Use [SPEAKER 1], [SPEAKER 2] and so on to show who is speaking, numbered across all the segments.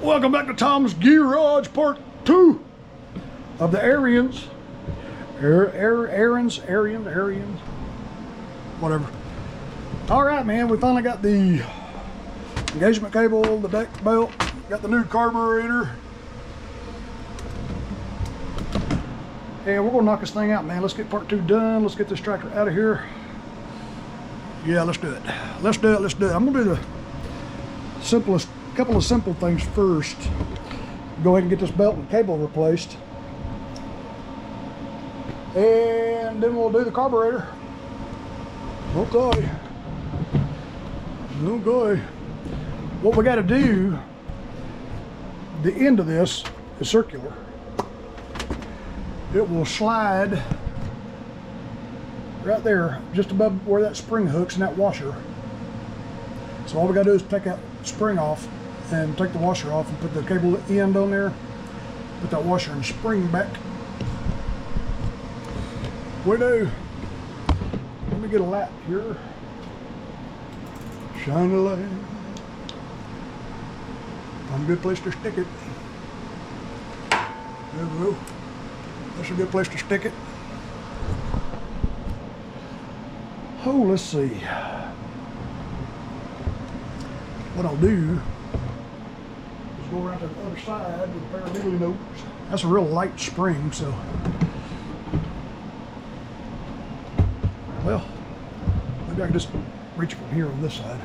[SPEAKER 1] Welcome back to Tom's Garage Part 2 of the Ariens. Ariens, whatever. Alright, man, we finally got the engagement cable, the deck belt, got the new carburetor. And we're gonna knock this thing out, man. Let's get part 2 done. Let's get this tractor out of here. Yeah, let's do it. Let's do it. I'm gonna do the simplest, couple of simple things first. Go ahead and get this belt and cable replaced. And then we'll do the carburetor. Okay. What we gotta do, the end of this is circular. It will slide right there, just above where that spring hooks and that washer. So all we gotta do is take that spring off and take the washer off and put the cable end on there, put that washer and spring back. We do. Let me get a light here. Shine a light. Find a good place to stick it. There we go. That's a good place to stick it. Oh, let's see. What I'll do is go around to the other side with a pair of needle nose. That's a real light spring, so. Well, maybe I can just reach from here on this side.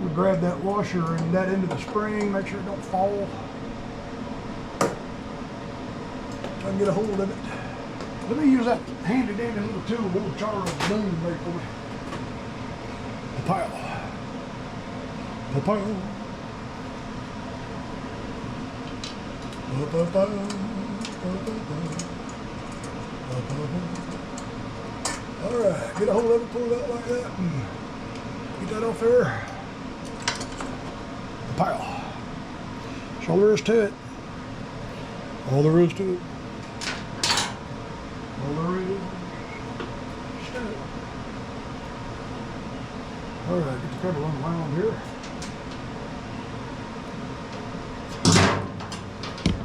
[SPEAKER 1] We'll grab that washer and that end of the spring, make sure it don't fall. Try and get a hold of it. Let me use that handy dandy little tool, little Charles Boone made for me. Papaya. Alright, get a hold of it, pull it out like that, and get that off there. Papaya. That's all there is to it. All there is to it. All there is. Alright, get the cover unwound here.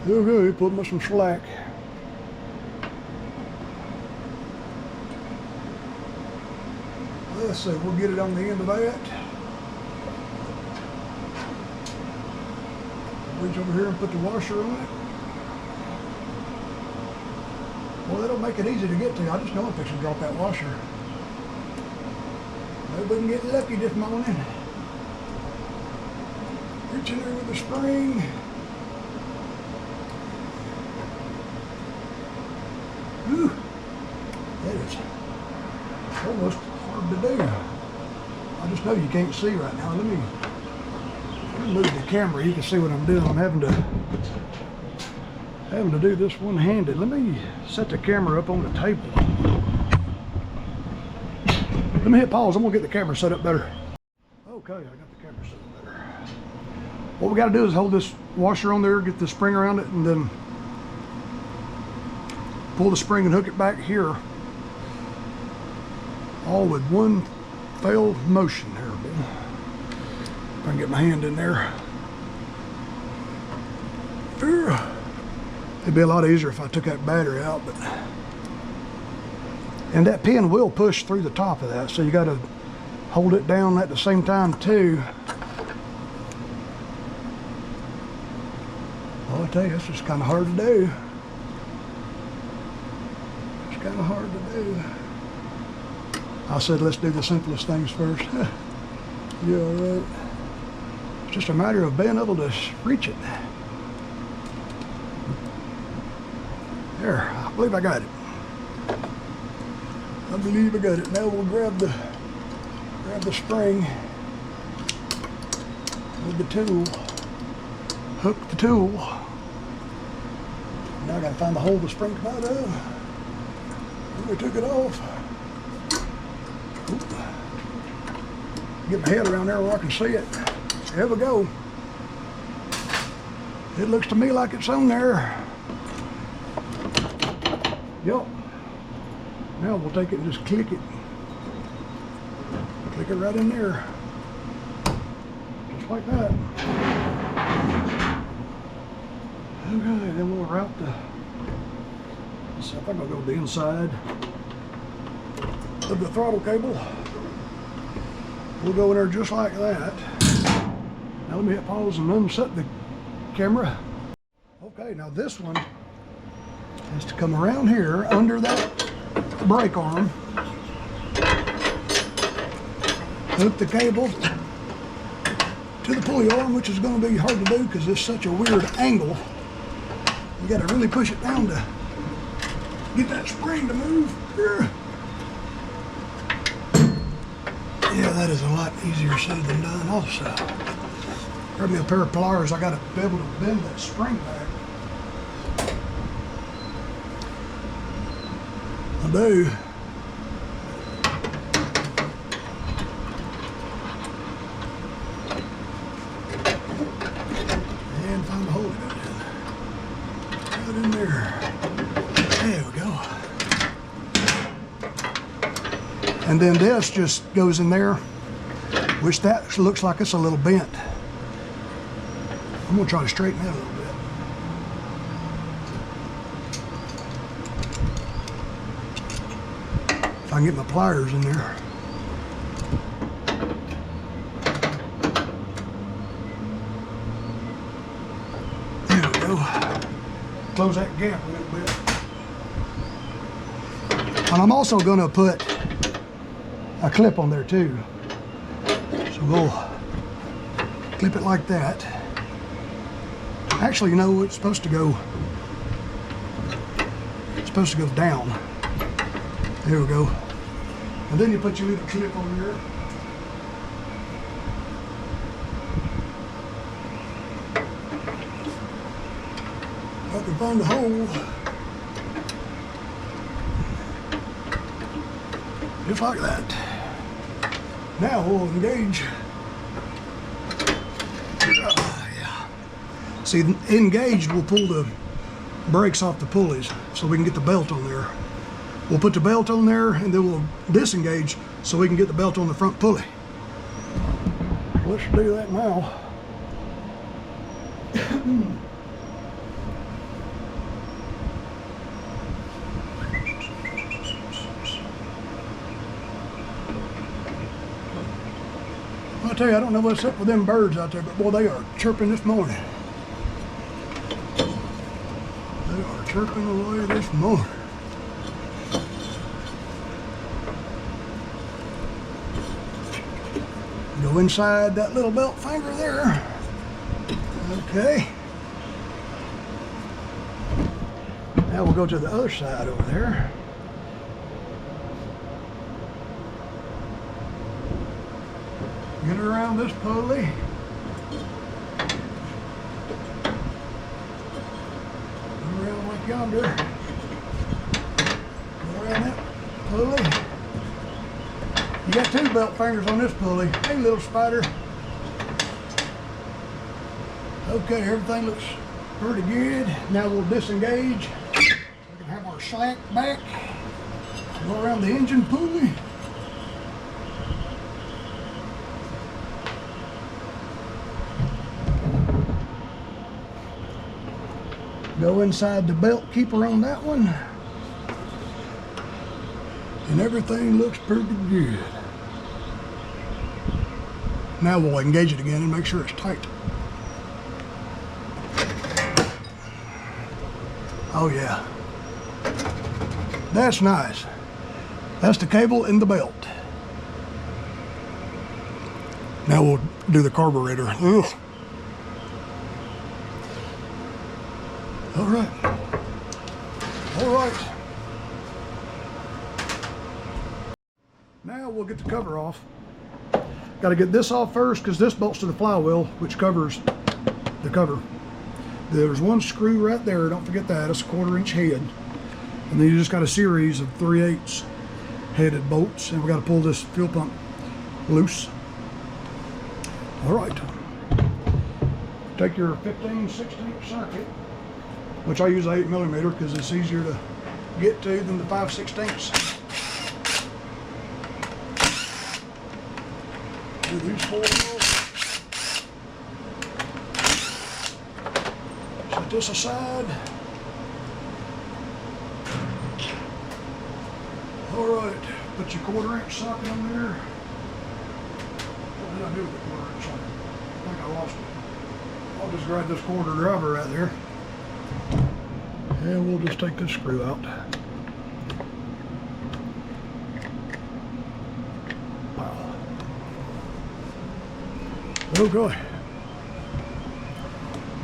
[SPEAKER 1] Okay, put me some slack. Let's see, we'll get it on the end of that. Reach over here and put the washer on it. Well, that'll make it easy to get to. I just know I'm fixing to drop that washer. Maybe we can get lucky this morning. Reach in there with the spring. Whew. That is almost hard to do. I just know you can't see right now. Let me move the camera. You can see what I'm doing. I'm having to do this one-handed. Let me set the camera up on the table. Let me hit pause. I'm gonna get the camera set up better. Okay, I got the camera set up better. What we gotta do is hold this washer on there, get the spring around it, and then pull the spring and hook it back here. All with one fell motion there. If I can get my hand in there. It'd be a lot easier if I took that battery out, but and that pin will push through the top of that, so you got to hold it down at the same time too. Well, I tell you, this is kind of hard to do. It's kind of hard to do. I said let's do the simplest things first. Yeah, all right. It's just a matter of being able to reach it. There, I believe I got it. I believe I got it. Now we'll grab the spring with the tool. Hook the tool. Now I gotta find the hole the spring come out of. We took it off. Oop. Get my head around there where I can see it. There we go. It looks to me like it's on there. Yep. Now we'll take it and just click it. Click it right in there. Just like that. Okay, then we'll route the, let's see, I think I'll go to the inside of the throttle cable. We'll go in there just like that. Now let me hit pause and unset the camera. Okay, now this one has to come around here under that brake arm. Hook the cable to the pulley arm, which is going to be hard to do because it's such a weird angle. You got to really push it down to get that spring to move. Yeah, that is a lot easier said than done also. Grab me a pair of pliers. I got to be able to bend that spring back. I do. And find the hole to go in. Right in there. There we go. And then this just goes in there, which that looks like it's a little bent. I'm gonna try to straighten that a little bit. If I can get my pliers in there. There we go. Close that gap a little bit. And I'm also gonna put a clip on there too. So we'll clip it like that. Actually, you know, it's supposed to go down. There we go. And then you put your little clip on here. I can find a hole. Just like that. Now we'll engage. Yeah. See, engaged will pull the brakes off the pulleys so we can get the belt on there. We'll put the belt on there and then we'll disengage so we can get the belt on the front pulley. Let's do that now. I'll tell you, I don't know what's up with them birds out there, but boy, they are chirping this morning. They are chirping away this morning. Go inside that little belt finger there. Okay. Now we'll go to the other side over there. Get around this pulley. Go around like yonder. Go around that pulley. You got two belt fingers on this pulley. Hey, little spider. Okay, everything looks pretty good. Now we'll disengage. We can have our slack back. Go around the engine pulley. Go inside the belt keeper on that one. And everything looks pretty good. Now we'll engage it again and make sure it's tight. Oh yeah. That's nice. That's the cable and the belt. Now we'll do the carburetor. Ugh. All right. All right. Now we'll get the cover off. Got to get this off first because this bolts to the flywheel, which covers the cover. There's one screw right there. Don't forget that. It's a 1/4 inch head. And then you just got a series of 3/8 headed bolts, and we got to pull this fuel pump loose. All right. Take your 15/16 circuit, which I use 8mm because it's easier to get to than the 5/16. Do these 4 wheels. this aside. All right, put your 1/4 inch socket on there. What did I do with the 1/4 inch socket? I think I lost it. I'll just grab this 1/4 driver right there. And we'll just take this screw out. Wow. Okay.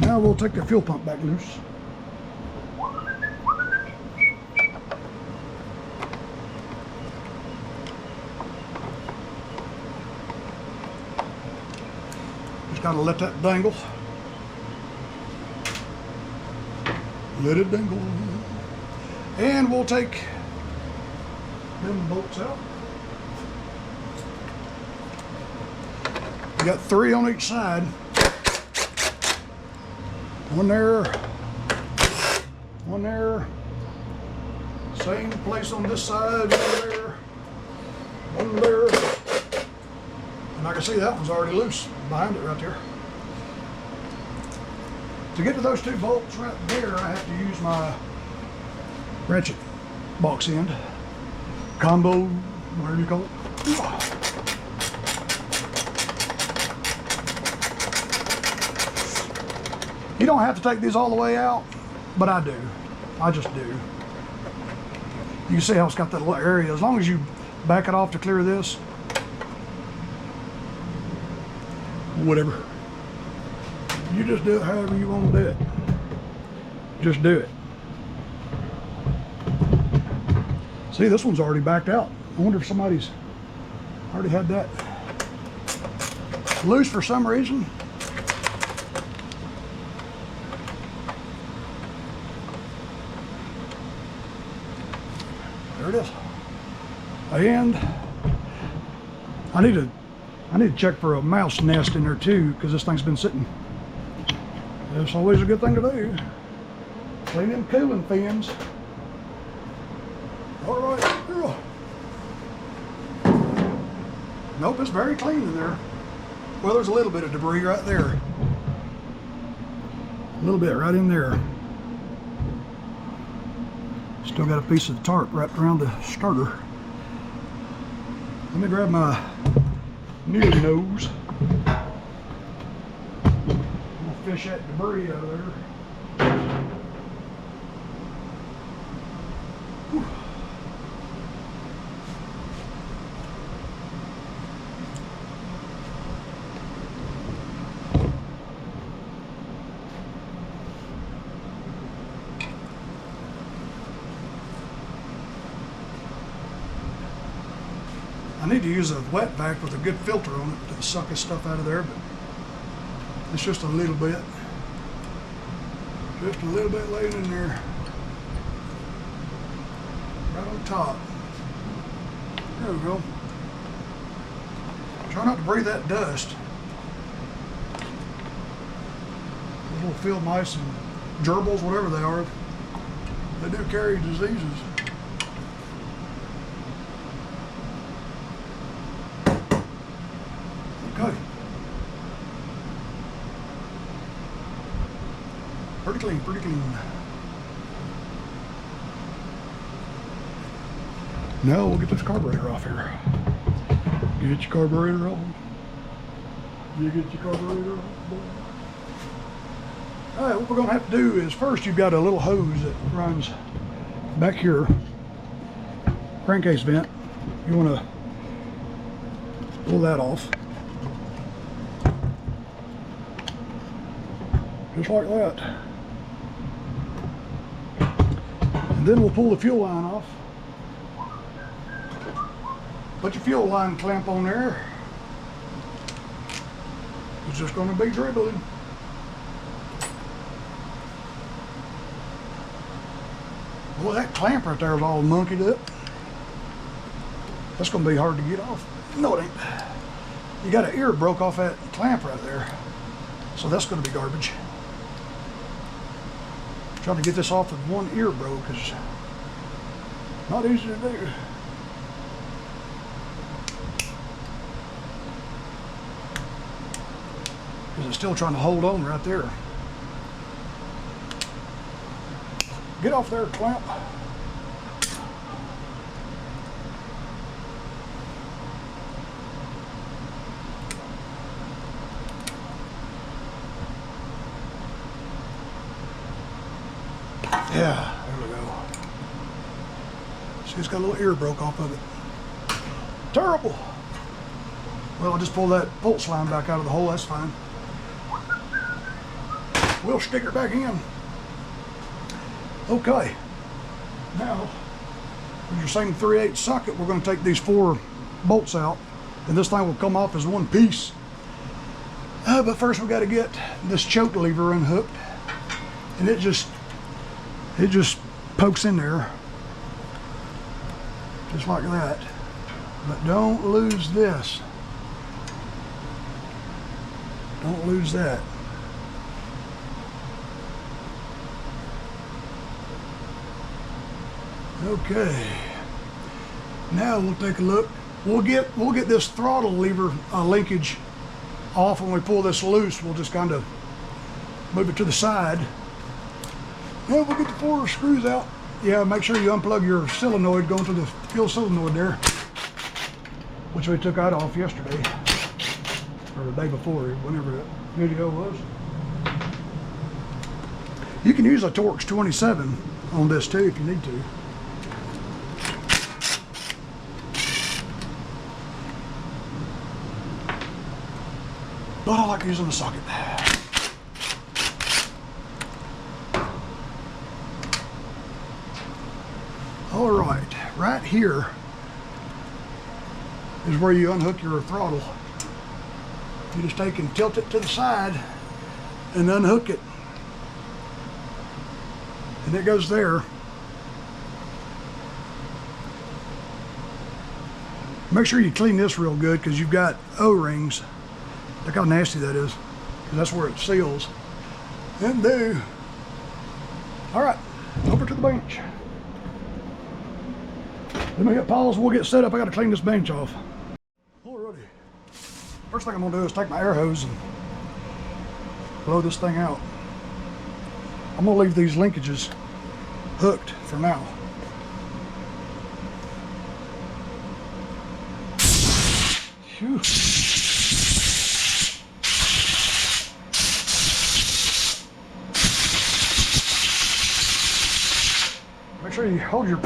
[SPEAKER 1] Now we'll take the fuel pump back loose. Just gotta let that dangle. Let it dangle. And we'll take them bolts out. We got 3 on each side. One there, one there. Same place on this side, one there, one there. And I can see that one's already loose behind it right there. To get to those 2 bolts right there, I have to use my ratchet box end, combo, whatever you call it. You don't have to take these all the way out, but I do. I just do. You can see how it's got that little area. As long as you back it off to clear this, whatever. You just do it however you want to do it. Just do it. See, this one's already backed out. I wonder if somebody's already had that loose for some reason. There it is. And I need to check for a mouse nest in there too, because this thing's been sitting. It's always a good thing to do. Clean them cooling fins. All right. Nope, it's very clean in there. Well, there's a little bit of debris right there. A little bit right in there. Still got a piece of tarp wrapped around the starter. Let me grab my near nose. I'll fish that debris out of there. Whew. I need to use a wet vac with a good filter on it to suck this stuff out of there, but it's just a little bit. Just a little bit laying in there. Right on top. There we go. Try not to breathe that dust. Those little field mice and gerbils, whatever they are, they do carry diseases. Okay. Pretty clean, pretty clean. Now we'll get this carburetor off here. Get your carburetor off. You get your carburetor off. Alright, what we're going to have to do is first you've got a little hose that runs back here. Crankcase vent. You want to pull that off. Just like that. And then we'll pull the fuel line off. Put your fuel line clamp on there. It's just going to be dribbling. Well, that clamp right there is all monkeyed up. That's going to be hard to get off. No, it ain't. You got an ear broke off that clamp right there. So that's going to be garbage. Trying to get this off with one ear broke is not easy to do. Because it's still trying to hold on right there. Get off there, clamp. Yeah, there we go. See, it's got a little ear broke off of it. Terrible. Well, I'll just pull that pulse line back out of the hole, that's fine. We'll stick her back in. Okay. Now, with your same 3/8 socket, we're going to take these 4 bolts out, and this thing will come off as one piece. But first we got to get this choke lever unhooked, and it just pokes in there, just like that. But don't lose this. Don't lose that. Okay. Now we'll take a look. We'll get this throttle lever linkage off when we pull this loose. We'll just kind of move it to the side. Now we'll get the 4 screws out. Yeah, make sure you unplug your solenoid going to the fuel solenoid there, which we took that off yesterday, or the day before, whenever that video was. You can use a Torx 27 on this too if you need to. But I like using the socket. All right here is where you unhook your throttle. You just take and tilt it to the side and unhook it. And it goes there. Make sure you clean this real good because you've got O-rings. Look how nasty that is, because that's where it seals. And do. All right, over to the bench. Let me hit pause, we'll get set up. I gotta clean this bench off. Alrighty. First thing I'm gonna do is take my air hose and blow this thing out. I'm gonna leave these linkages hooked for now. Phew. Make sure you hold your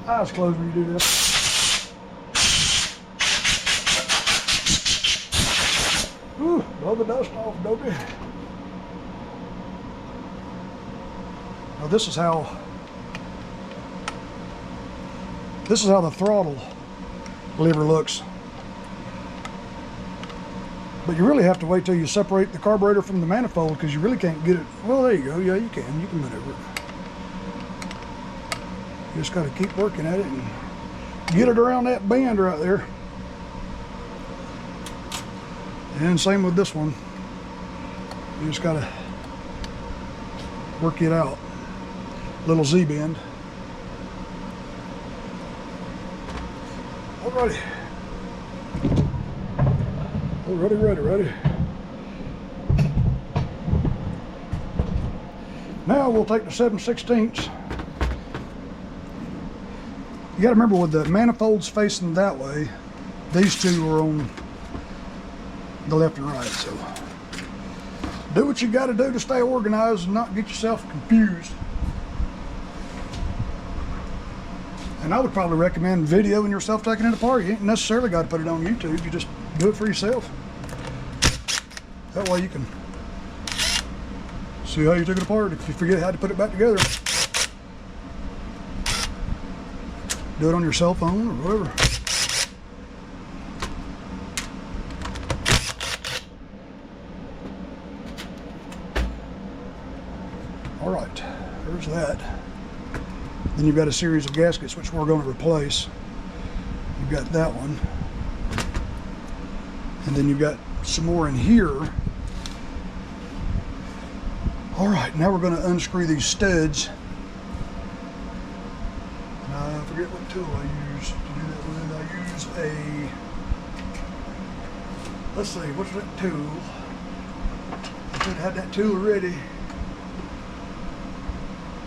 [SPEAKER 1] eyes closed when you do this. Ooh, blow the dust off, Dobie. Now this is how the throttle lever looks. But you really have to wait till you separate the carburetor from the manifold because you really can't get it. Well, there you go. Yeah, you can maneuver it. You just got to keep working at it and get it around that bend right there. And same with this one. You just got to work it out. Little Z bend. Alrighty. Ready. Now we'll take the 7/16. You got to remember with the manifolds facing that way, these two are on the left and right. So do what you got to do to stay organized and not get yourself confused. And I would probably recommend videoing yourself taking it apart. You ain't necessarily got to put it on YouTube. You just do it for yourself. That way you can see how you took it apart if you forget how to put it back together. Do it on your cell phone or whatever. All right, there's that. Then you've got a series of gaskets which we're going to replace. You've got that one. And then you've got some more in here. All right, now we're going to unscrew these studs. I forget what tool I use to do that with. I use a, let's see, what's that tool? I should have had that tool ready.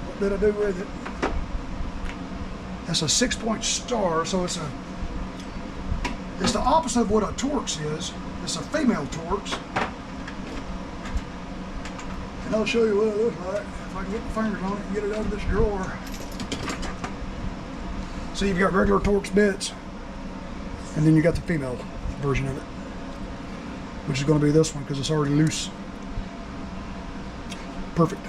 [SPEAKER 1] What that I do with it. That's a 6-point star, so it's the opposite of what a Torx is. It's a female Torx. And I'll show you what it looks like if I can get my fingers on it and get it out of this drawer. So you've got regular Torx bits, and then you got the female version of it, which is going to be this one because it's already loose. Perfect.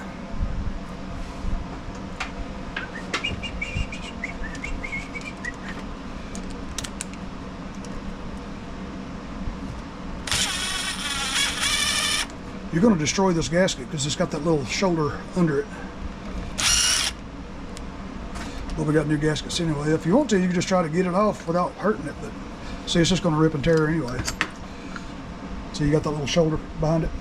[SPEAKER 1] You're going to destroy this gasket because it's got that little shoulder under it. But we got new gaskets anyway. If you want to, you can just try to get it off without hurting it. But see, it's just going to rip and tear anyway. So you got that little shoulder behind it.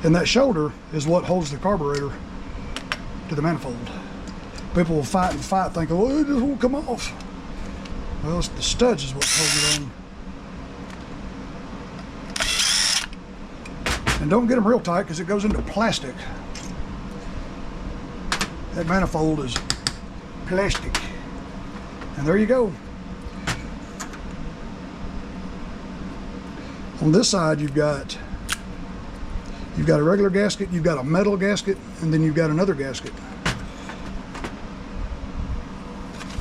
[SPEAKER 1] And that shoulder is what holds the carburetor to the manifold. People will fight and fight thinking, oh, it just won't come off. Well, it's the studs is what's holding it on. And don't get them real tight because it goes into plastic. That manifold is plastic. And there you go. On this side, you've got a regular gasket, you've got a metal gasket, and then you've got another gasket.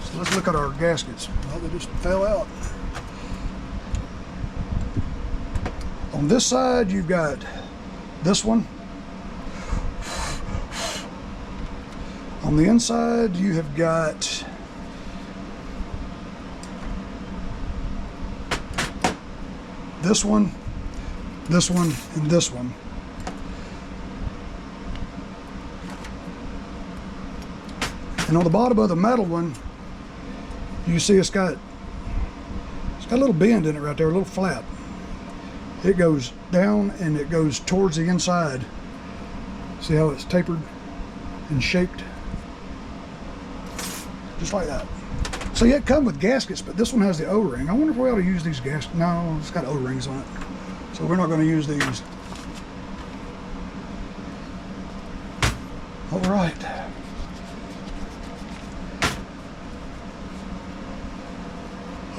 [SPEAKER 1] So let's look at our gaskets. Well, they just fell out. On this side, you've got this one. On the inside, you have got this one, and this one. And on the bottom of the metal one, you see it's got a little bend in it right there, a little flap. It goes down and it goes towards the inside. See how it's tapered and shaped? Just like that. So yeah, it comes with gaskets, but this one has the O-ring. I wonder if we ought to use these gaskets. No, it's got O-rings on it. So we're not going to use these. All right.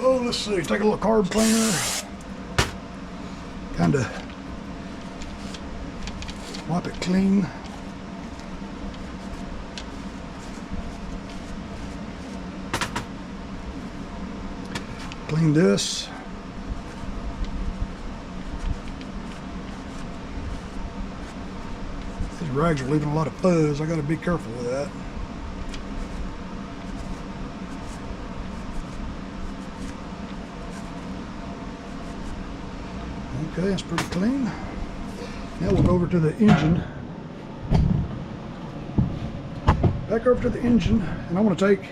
[SPEAKER 1] Oh, let's see, take a little carb cleaner, kind of wipe it clean. Clean this. These rags are leaving a lot of fuzz. I got to be careful with that. Okay, that's pretty clean. Now we'll go over to the engine. Back over to the engine, and I want to take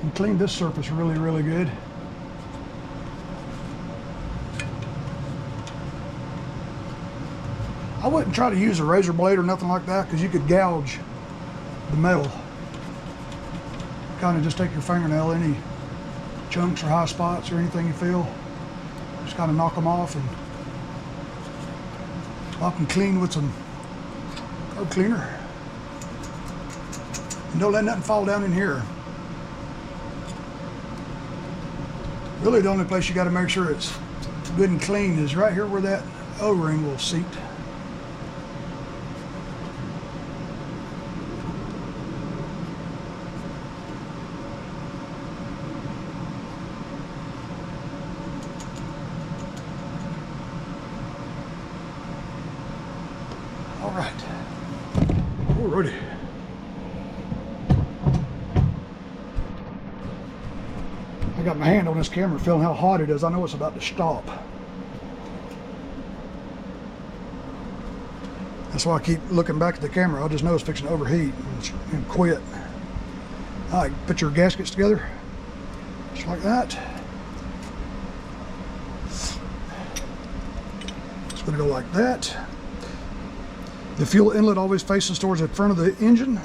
[SPEAKER 1] and clean this surface really, really good. I wouldn't try to use a razor blade or nothing like that because you could gouge the metal. Kind of just take your fingernail, any chunks or high spots or anything you feel, just kind of knock them off and wipe them clean with some carb cleaner. And don't let nothing fall down in here. Really the only place you got to make sure it's good and clean is right here where that O-ring will seat. All right, alrighty. I got my hand on this camera feeling how hot it is. I know it's about to stop. That's why I keep looking back at the camera. I just know it's fixing to overheat and quit. All right, put your gaskets together, just like that. It's gonna go like that. The fuel inlet always faces towards the front of the engine.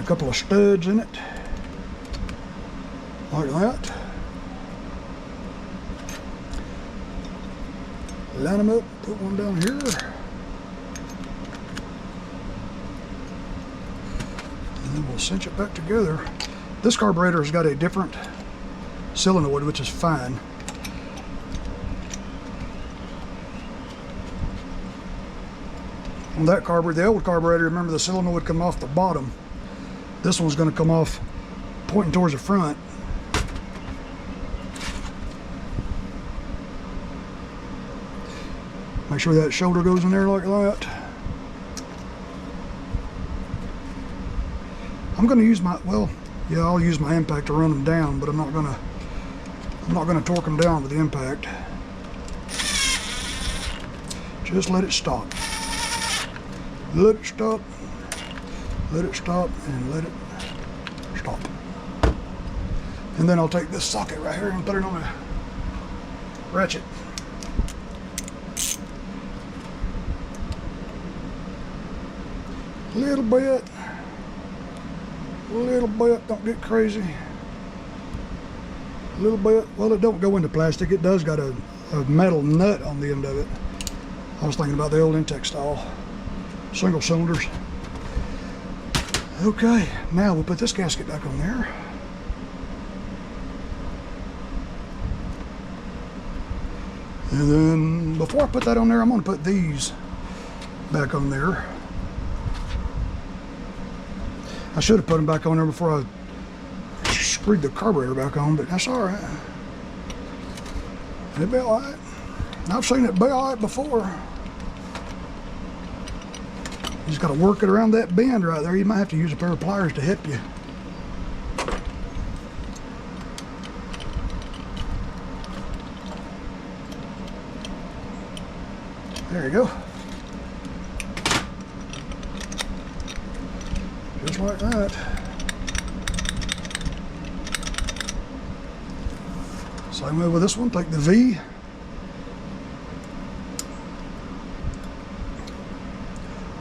[SPEAKER 1] couple of studs in it, like that. Line them up, put one down here. And then we'll cinch it back together. This carburetor has got a different solenoid, which is fine. On that carburetor, the old carburetor, remember the solenoid would come off the bottom. This one's going to come off pointing towards the front. Make sure that shoulder goes in there like that. I'm going to use my, well, yeah, I'll use my impact to run them down, but I'm not going to torque them down with the impact. Just let it stop. Let it stop. Let it stop and let it stop. And then I'll take this socket right here and put it on a ratchet. Little bit, don't get crazy. A little bit, well, it don't go into plastic. It does got a metal nut on the end of it. I was thinking about the old Intech style, single cylinders. Okay, now we'll put this gasket back on there. And then before I put that on there, I'm gonna put these back on there. I should have put them back on there before I screwed the carburetor back on, but that's all right. It'll be all right. I've seen it be all right before. You just got to work it around that bend right there. You might have to use a pair of pliers to help you. There you go. Just like that. Same way with this one, take the V.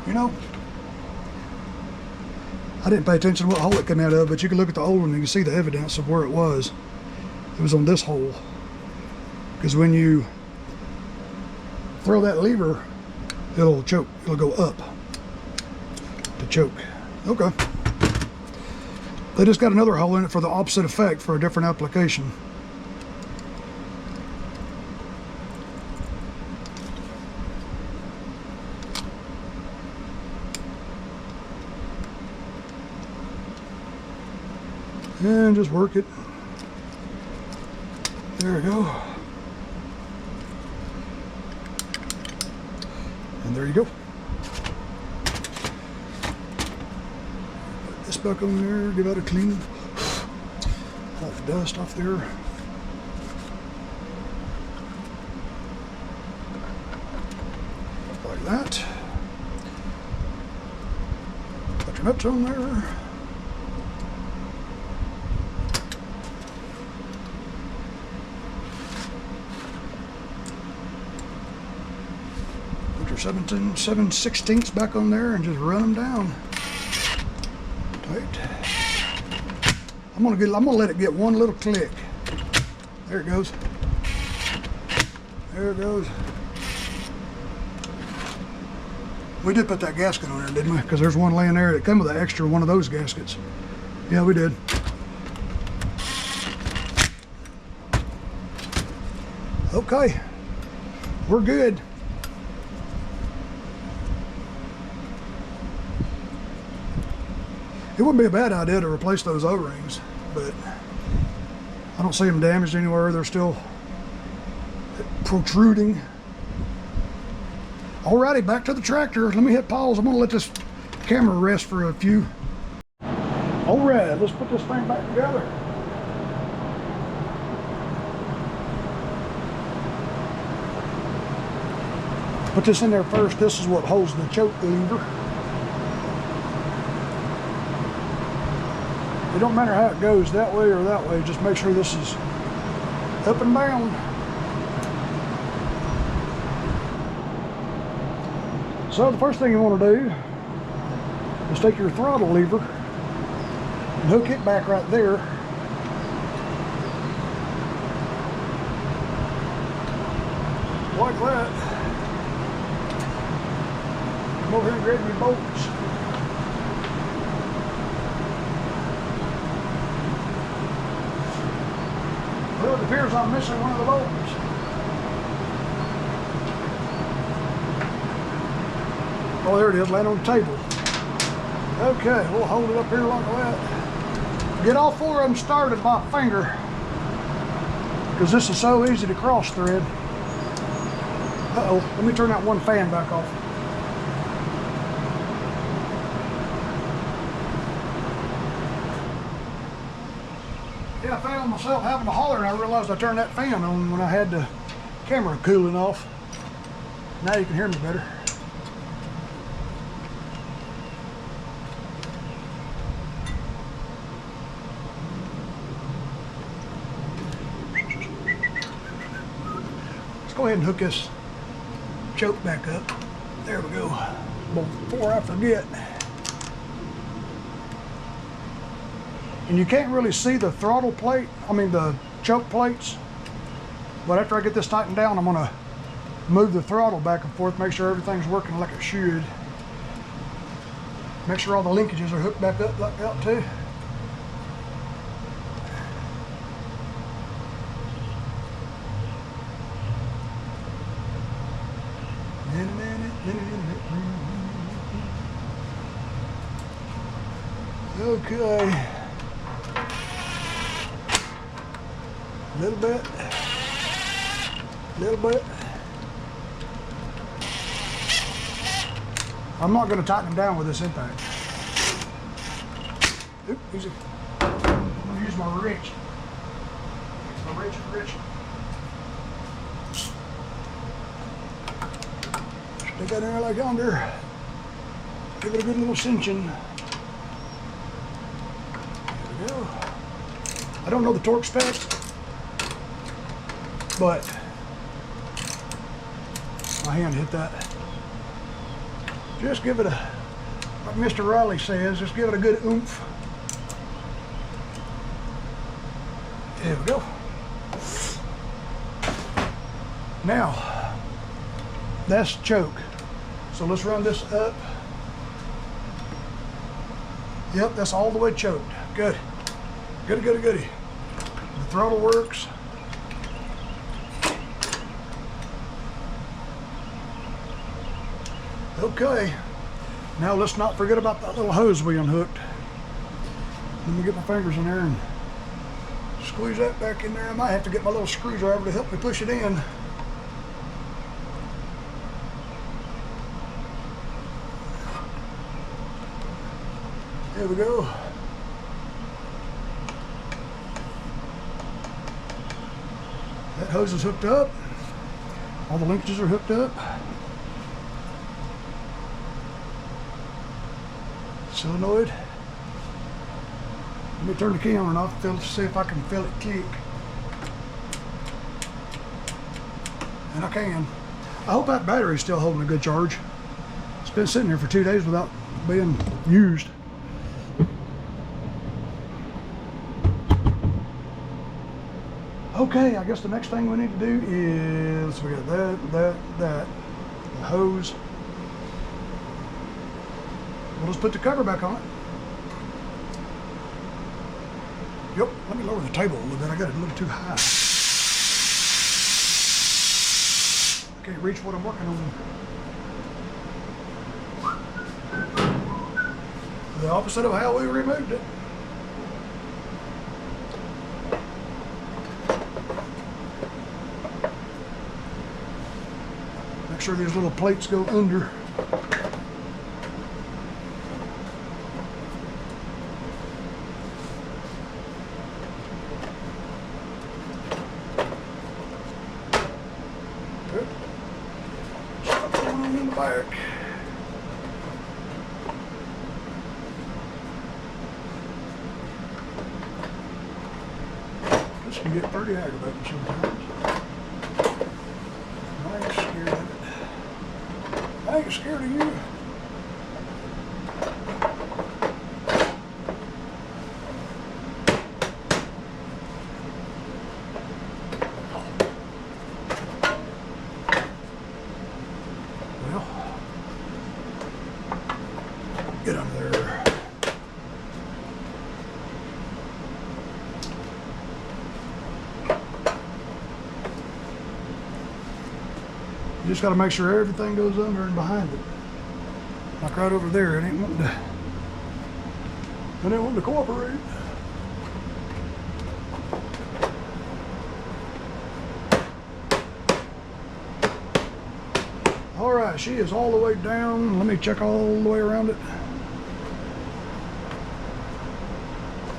[SPEAKER 1] You know, I didn't pay attention to what hole it came out of, but you can look at the old one and you can see the evidence of where it was. It was on this hole. Because when you throw that lever, it'll choke. It'll go up to choke. Okay. They just got another hole in it for the opposite effect, for a different application. And just work it. There we go. And there you go. Put this back on there, give that a clean. All the dust off there. Like that. Put your nuts on there. Put your 7/16 back on there and just run them down. Tight. I'm gonna let it get one little click. There it goes. There it goes. We did put that gasket on there, didn't we? Because there's one laying there that came with an extra one of those gaskets. Yeah, we did. Okay, we're good. It wouldn't be a bad idea to replace those O-rings, but I don't see them damaged anywhere. They're still protruding. Alrighty, back to the tractor. Let me hit pause. I'm gonna let this camera rest for a few. Alright, let's put this thing back together. Put this in there first. This is what holds the choke lever. It don't matter how it goes, that way or that way, just make sure this is up and down. So the first thing you want to do is take your throttle lever and hook it back right there. Like that. Come over here and grab your bolts. Well, it appears I'm missing one of the bolts. Oh, there it is, laying on the table. Okay, we'll hold it up here like that. Get all four of them started by finger, because this is so easy to cross thread. Uh-oh, let me turn that one fan back off. Yeah, I found myself having to holler, and I realized I turned that fan on when I had the camera cooling off. Now you can hear me better. Let's go ahead and hook this choke back up. There we go. Before I forget. And you can't really see the throttle plate, the choke plates. But after I get this tightened down, I'm gonna move the throttle back and forth, make sure everything's working like it should. Make sure all the linkages are hooked back up like that too. Okay. Little bit. I'm not going to tighten them down with this impact. Oop, easy. I'm going to use my wrench. Stick that in there like yonder. Give it a good little cinching. There we go. I don't know the torque specs, but my hand hit that. Just give it a, like Mr. Riley says, just give it a good oomph. There we go. Now, that's choke. So let's run this up. Yep, that's all the way choked. Good. Goody. The throttle works. Okay, now let's not forget about that little hose we unhooked. Let me get my fingers in there and squeeze that back in there. I might have to get my little screwdriver to help me push it in. There we go. That hose is hooked up. All the linkages are hooked up. Solenoid. Let me turn the key on and off to see if I can feel it click. And I can. I hope that battery is still holding a good charge. It's been sitting here for 2 days without being used. Okay, I guess the next thing we need to do is, we got that, the hose. We'll just put the cover back on it. Yep, let me lower the table a little bit. I got it a little too high. I can't reach what I'm working on. The opposite of how we removed it. Make sure these little plates go under. Good. Stuff going on in the back. This can get pretty aggravating sometimes. I ain't scared of it. I ain't scared of you. You just got to make sure everything goes under and behind it. Like right over there, it ain't wanting to cooperate. All right, she is all the way down. Let me check all the way around it.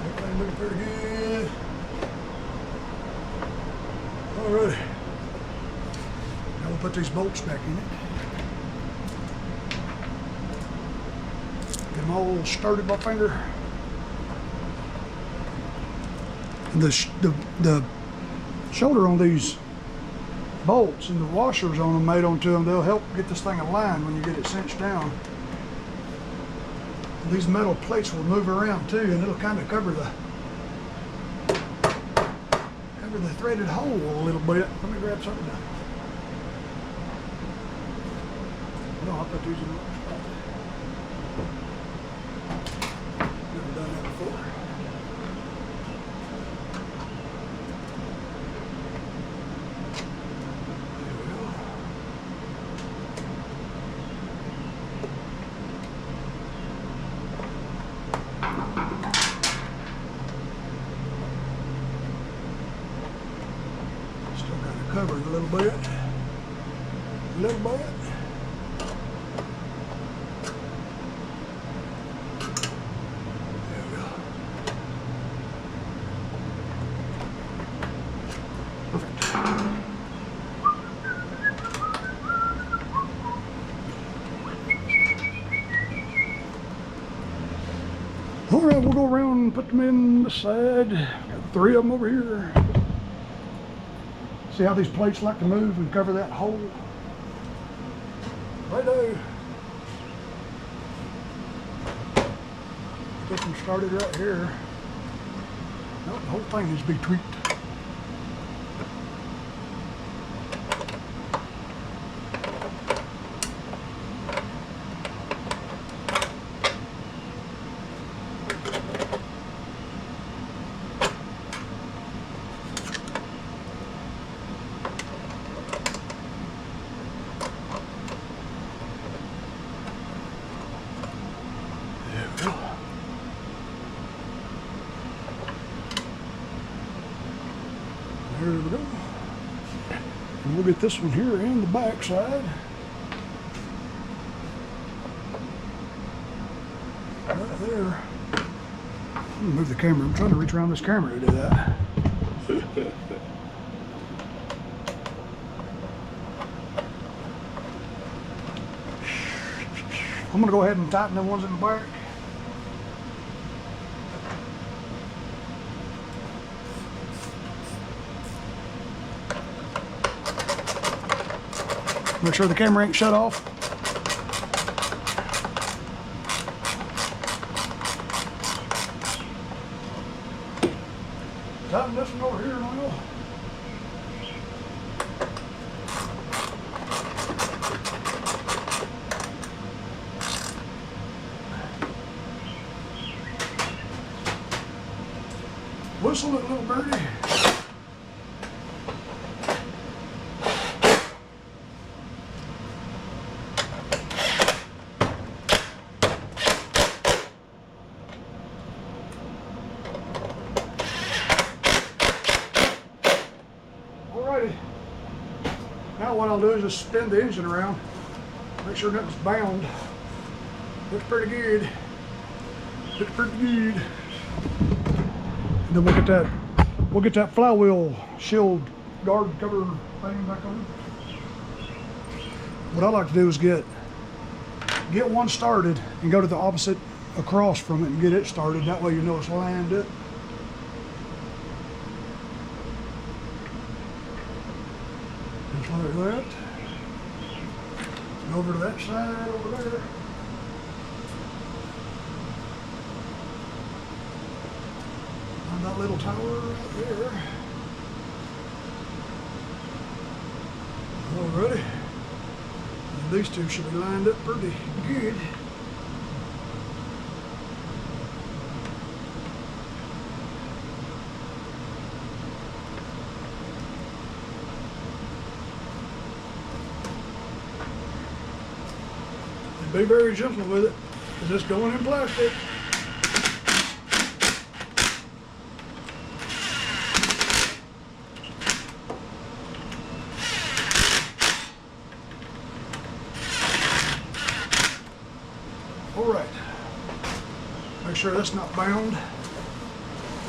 [SPEAKER 1] Everything looking pretty good. All right. Now we'll put these bolts back in it. Get them all started by finger. And the shoulder on these bolts and the washers on them made onto them, they'll help get this thing aligned when you get it cinched down. And these metal plates will move around too, and it'll kind of cover the threaded hole a little bit. Let me grab something down. No, I'll put these in the spot. Never done that before. Covered a little bit. A little bit. There we go. Perfect. All right, we'll go around and put them in the side. Got 3 of them over here. See how these plates like to move and cover that hole? They do. Get them started right here. Nope, the whole thing needs to be tweaked. There we go. And we'll get this one here and the back side. Right there. I'm gonna move the camera. I'm trying to reach around this camera to do that. I'm gonna go ahead and tighten the ones in the back. Make sure the camera ain't shut off. Tighten this one over here now. Whistle it, little birdie. Now what I'll do is just spin the engine around, make sure nothing's bound. Looks pretty good. Looks pretty good. And then we'll get that flywheel shield guard cover thing back on. What I like to do is get one started and go to the opposite across from it and get it started. That way you know it's lined up. Like that. And over to that side over there. On that little tower right there. Alrighty. And these two should be lined up pretty good. Be very gentle with it, because it's going in plastic. All right, make sure that's not bound.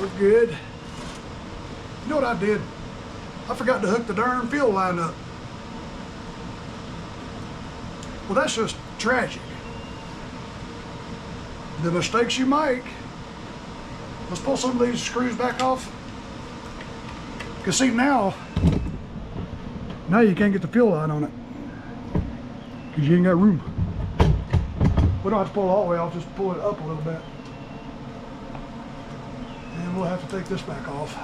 [SPEAKER 1] We're good. You know what I did? I forgot to hook the darn fuel line up. Well, that's just tragic. The mistakes you make. Let's pull some of these screws back off. Because see, now you can't get the fuel line on it, because you ain't got room. We don't have to pull it all the way off, just pull it up a little bit. And we'll have to take this back off.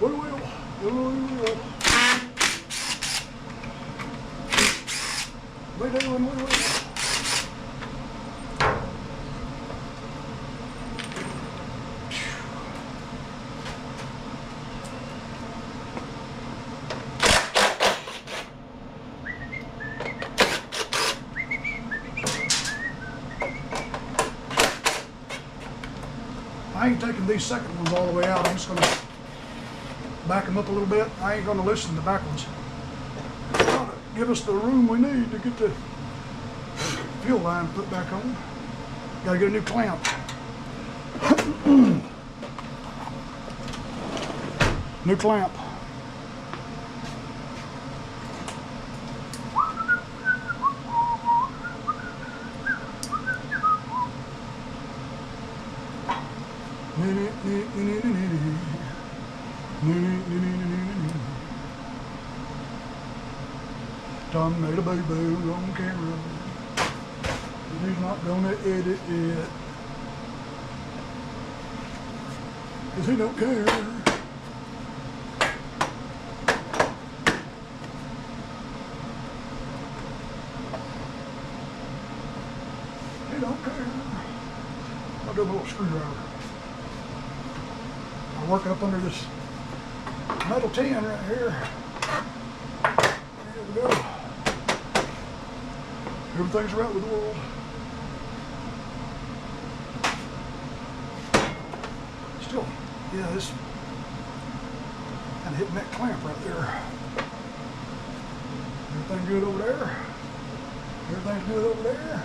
[SPEAKER 1] We will. We will. We doing, we will. I ain't taking these second ones all the way out. I'm just going to back them up a little bit. I ain't going to loosen the back ones. Give us the room we need to get the fuel line put back on. Got to get a new clamp. New clamp. Tom made a boo-boo on camera. He's not gonna edit it, 'cause he don't care. He don't care. I'll do a little screwdriver. I'll work up under this metal tin right here. There we go. Everything's right with the world. Still, yeah, this kind of hitting that clamp right there. Everything good over there? Everything's good over there?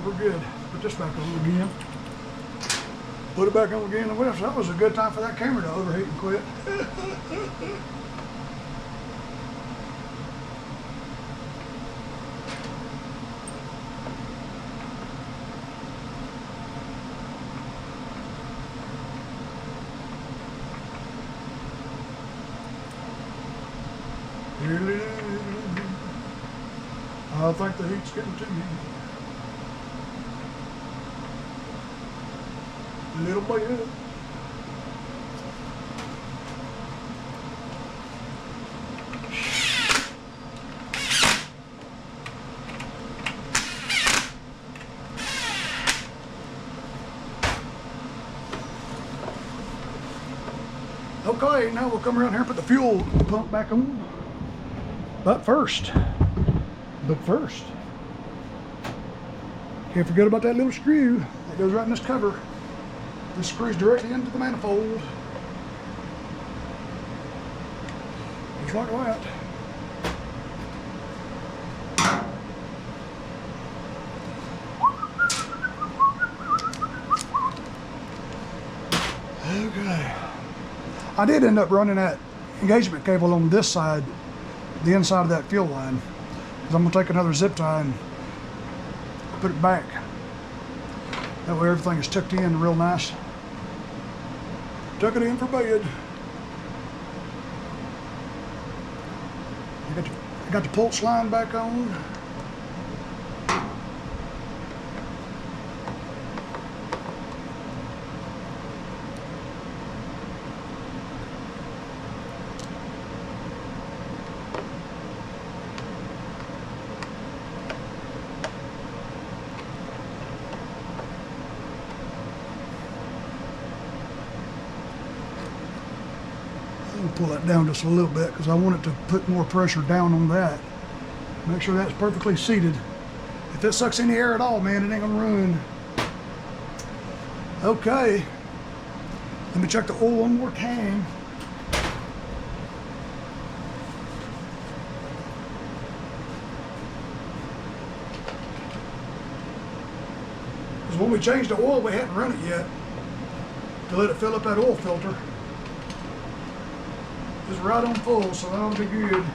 [SPEAKER 1] We're good. Put this back on again. Put it back on again. Well, that was a good time for that camera to overheat and quit. I think the heat's getting to me. A little bit. Okay, now we'll come around here and put the fuel pump back on. But first, can't forget about that little screw that goes right in this cover. This screws directly into the manifold. Just like that. Okay. I did end up running that engagement cable on this side, the inside of that fuel line. Because I'm going to take another zip tie and put it back. That way everything is tucked in real nice. Tuck it in for bed. I got the pulse line back on. We'll pull that down just a little bit because I want it to put more pressure down on that. Make sure that's perfectly seated. If it sucks any air at all, man, it ain't gonna run. Okay. Let me check the oil one more time. Because when we changed the oil, we hadn't run it yet to let it fill up that oil filter. It's right on full, so that'll be good.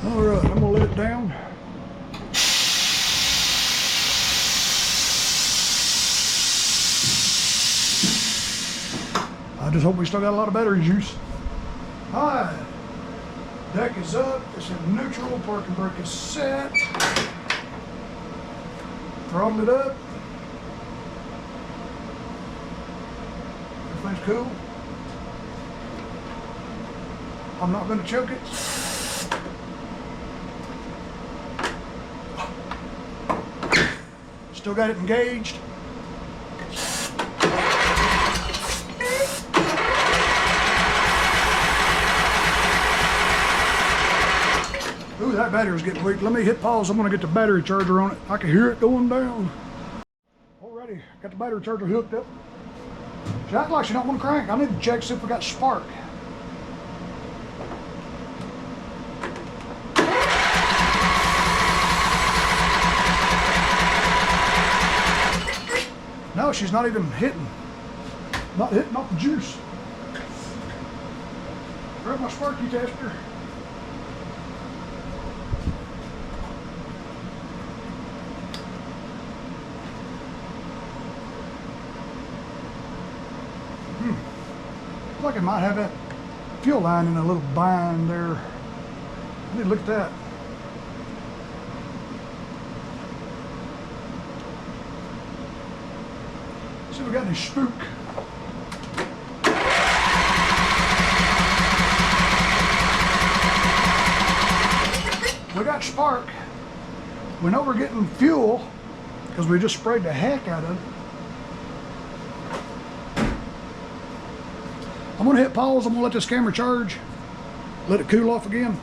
[SPEAKER 1] All right, I'm gonna let it down. I just hope we still got a lot of battery juice. All right, deck is up, it's in neutral, parking brake is set. Throttle it up. Everything's cool. I'm not gonna choke it. Still got it engaged. Ooh, that battery's getting weak. Let me hit pause. I'm gonna get the battery charger on it. I can hear it going down. Alrighty, got the battery charger hooked up. She acts like she don't want to crank. I need to check see if we got spark. No, she's not even hitting. Not hitting off the juice. Grab my sparky tester. Looks like it might have that fuel line in a little bind there. I need to look at that. See if we got any spook. We got spark. We know we're getting fuel because we just sprayed the heck out of it. I'm gonna hit pause. I'm gonna let this camera charge. Let it cool off again.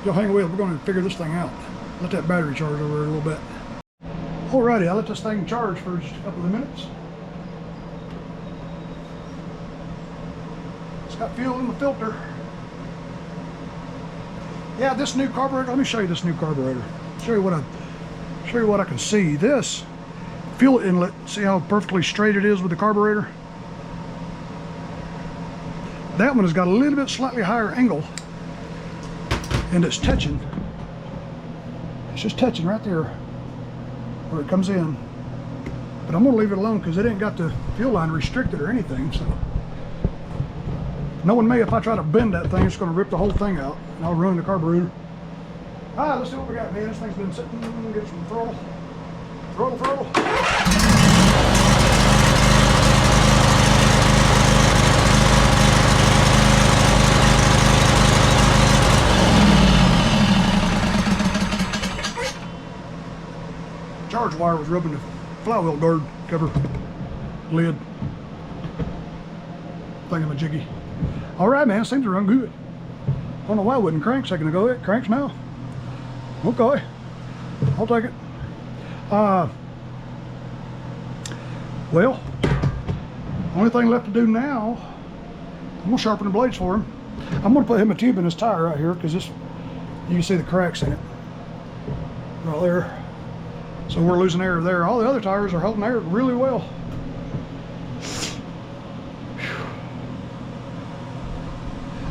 [SPEAKER 1] Y'all hang with. We're gonna figure this thing out. Let that battery charge over a little bit. Alrighty, I'll let this thing charge for just a couple of minutes. It's got fuel in the filter. Yeah, this new carburetor. Let me show you this new carburetor. Show you what I can see. This fuel inlet. See how perfectly straight it is with the carburetor. That one has got a little bit slightly higher angle, and it's touching. It's just touching right there where it comes in. But I'm gonna leave it alone because it ain't got the fuel line restricted or anything. So, knowing me, if I try to bend that thing, it's gonna rip the whole thing out, and I'll ruin the carburetor. All right, let's see what we got, man. This thing's been sitting. Get some throttle. Throttle. Charge wire was rubbing the flywheel guard cover lid. Thingamajiggy. All right, man, seems to run good. Don't know why it wouldn't crank a second ago. It cranks now. Okay, I'll take it. Well, only thing left to do now, I'm gonna sharpen the blades for him. I'm gonna put him a tube in his tire right here because this, you can see the cracks in it right there. So we're losing air there. All the other tires are holding air really well.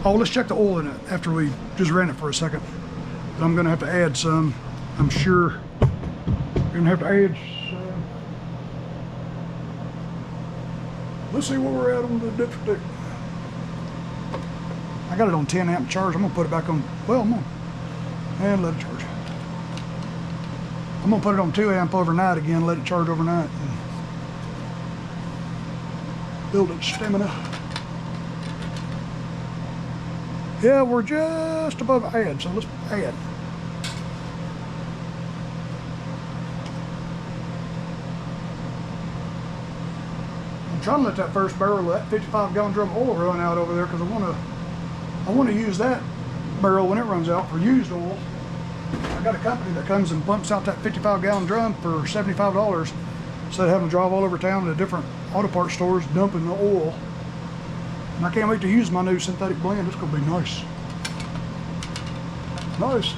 [SPEAKER 1] Oh, let's check the oil in it after we just ran it for a second. But I'm gonna have to add some, I'm sure. We're gonna have to add some. Let's see where we're at on the dipstick. I got it on 10 amp charge. I'm gonna put it back on, well, I'm gonna, and let it charge. I'm gonna put it on 2 amp overnight again, let it charge overnight. And build its stamina. Yeah, we're just above add, so let's add. trying to let that first barrel of that 55-gallon drum of oil run out over there because I want to use that barrel when it runs out for used oil. I got a company that comes and pumps out that 55-gallon drum for $75 instead of having to drive all over town to different auto parts stores dumping the oil. And I can't wait to use my new synthetic blend. It's going to be nice. Nice.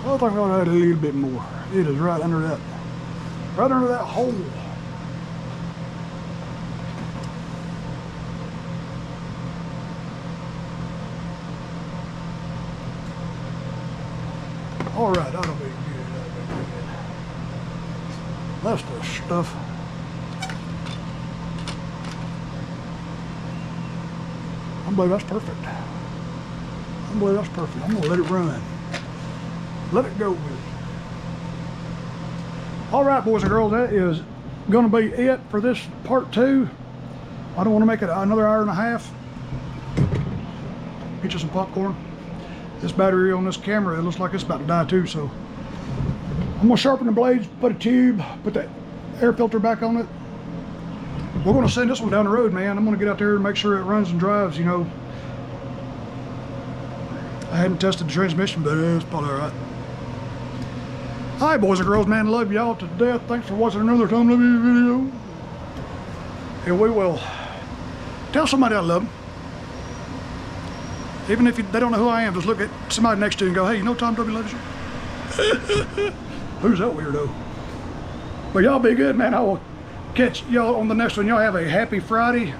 [SPEAKER 1] I think I'll add a little bit more. It is right under that hole. All right, that'll be good. That's the stuff. I believe that's perfect. I'm gonna let it run. Let it go with it. All right, boys and girls, that is gonna be it for this part 2. I don't want to make it another hour and a half. Get you some popcorn. This battery on this camera, it looks like it's about to die too, so I'm gonna sharpen the blades, put a tube, put that air filter back on it. We're gonna send this one down the road, man. I'm gonna get out there and make sure it runs and drives, you know. I hadn't tested the transmission, but it's probably all right. All right, boys and girls, man, love y'all to death. Thanks for watching another Tom Love You video. And we will tell somebody I love them. Even if they don't know who I am, just look at somebody next to you and go, hey, you know Tom W loves you? Who's that weirdo? But y'all be good, man. I will catch y'all on the next one. Y'all have a happy Friday.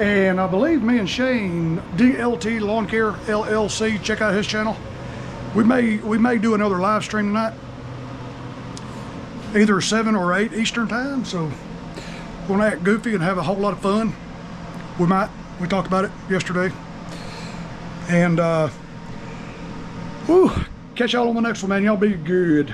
[SPEAKER 1] And I believe me and Shane, DLT Lawn Care LLC, check out his channel. We may do another live stream tonight, either 7 or 8 Eastern time. So we're gonna act goofy and have a whole lot of fun. We might. We talked about it yesterday. And catch y'all on the next one, man. Y'all be good.